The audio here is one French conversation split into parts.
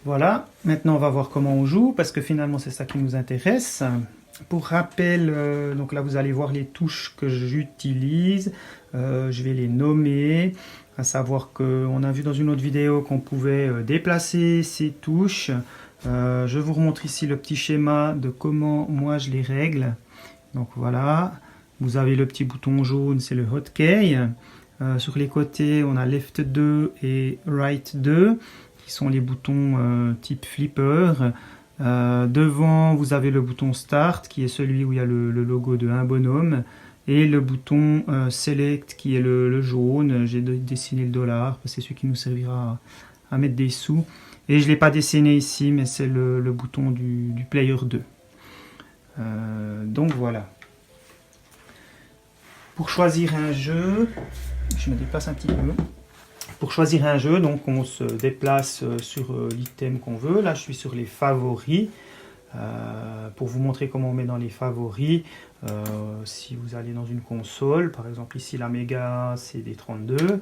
Voilà, maintenant on va voir comment on joue, parce que finalement c'est ça qui nous intéresse. Pour rappel, donc là vous allez voir les touches que j'utilise. Je vais les nommer, à savoir qu'on a vu dans une autre vidéo qu'on pouvait déplacer ces touches. Je vous remontre ici le petit schéma de comment moi je les règle. Donc voilà, vous avez le petit bouton jaune, c'est le hotkey. Sur les côtés, on a Left 2 et Right 2, qui sont les boutons type flipper. Devant, vous avez le bouton Start, qui est celui où il y a le logo de un bonhomme, et le bouton Select, qui est le jaune. J'ai dessiné le dollar, c'est celui qui nous servira à mettre des sous. Et je ne l'ai pas dessiné ici, mais c'est le bouton du Player 2. Donc voilà. Pour choisir un jeu, je me déplace un petit peu. Pour choisir un jeu, donc on se déplace sur l'item qu'on veut. Là, je suis sur les favoris. Pour vous montrer comment on met dans les favoris, si vous allez dans une console, par exemple ici la Mega CD32,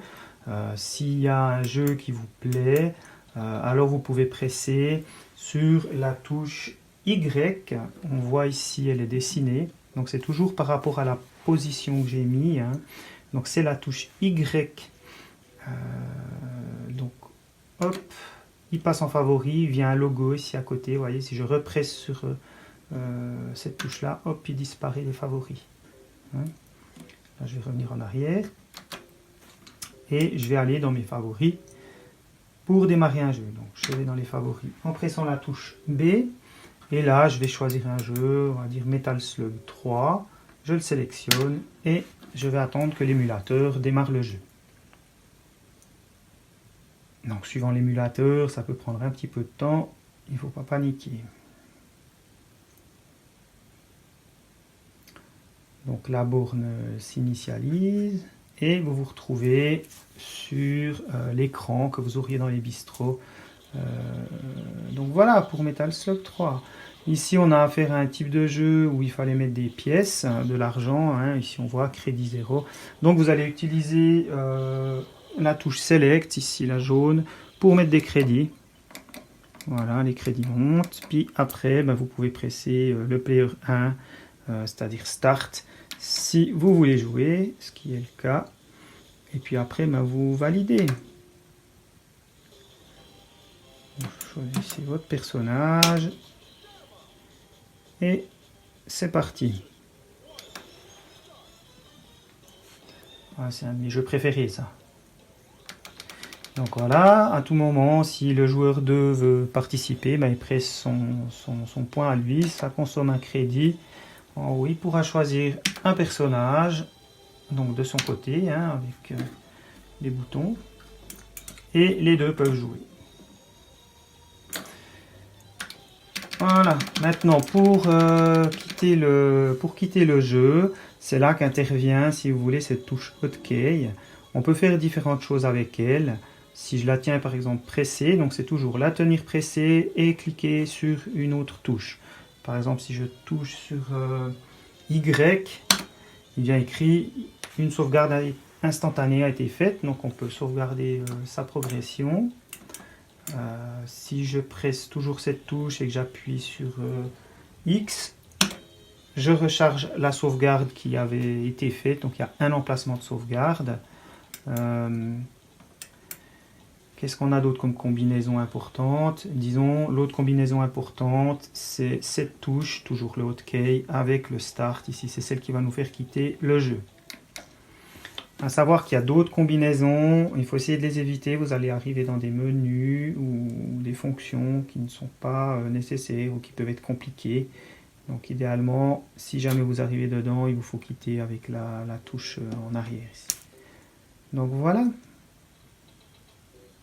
s'il y a un jeu qui vous plaît, alors vous pouvez presser sur la touche Y. On voit ici, elle est dessinée. Donc c'est toujours par rapport à la position que j'ai mis. Hein. Donc c'est la touche Y. Donc hop, il passe en favori, il vient un logo ici à côté. Vous voyez, si je represse sur cette touche là, hop, il disparaît les favoris. Hein. Là, je vais revenir en arrière et je vais aller dans mes favoris pour démarrer un jeu. Donc je vais dans les favoris en pressant la touche B. Et là, je vais choisir un jeu, on va dire Metal Slug 3. Je le sélectionne et je vais attendre que l'émulateur démarre le jeu. Donc, suivant l'émulateur, ça peut prendre un petit peu de temps. Il ne faut pas paniquer. Donc, la borne s'initialise et vous vous retrouvez sur l'écran que vous auriez dans les bistrots. Donc voilà pour Metal Slug 3. Ici, on a affaire à un type de jeu où il fallait mettre des pièces, de l'argent. Hein. Ici, on voit crédit 0. Donc, vous allez utiliser la touche Select, ici la jaune, pour mettre des crédits. Voilà, les crédits montent. Puis après, vous pouvez presser le Player 1, c'est-à-dire Start, si vous voulez jouer, ce qui est le cas. Et puis après, vous validez. Vous choisissez votre personnage. Et c'est parti. Ah, c'est un de mes jeux préférés, ça. Donc voilà, à tout moment, si le joueur 2 veut participer, il presse son point à lui, ça consomme un crédit. En haut, il pourra choisir un personnage, donc de son côté, hein, avec les boutons. Et les deux peuvent jouer. Voilà, maintenant pour quitter le jeu, c'est là qu'intervient, si vous voulez, cette touche hotkey. On peut faire différentes choses avec elle. Si je la tiens par exemple pressée, donc c'est toujours la tenir pressée et cliquer sur une autre touche. Par exemple, si je touche sur Y, il vient écrit une sauvegarde instantanée a été faite, donc on peut sauvegarder sa progression. Si je presse toujours cette touche et que j'appuie sur X, je recharge la sauvegarde qui avait été faite, donc il y a un emplacement de sauvegarde. Qu'est-ce qu'on a d'autre comme combinaison importante? Disons, l'autre combinaison importante, c'est cette touche, toujours le hotkey, avec le Start. Ici, c'est celle qui va nous faire quitter le jeu. À savoir qu'il y a d'autres combinaisons, il faut essayer de les éviter. Vous allez arriver dans des menus ou des fonctions qui ne sont pas nécessaires ou qui peuvent être compliquées. Donc idéalement, si jamais vous arrivez dedans, il vous faut quitter avec la touche en arrière ici. Donc voilà.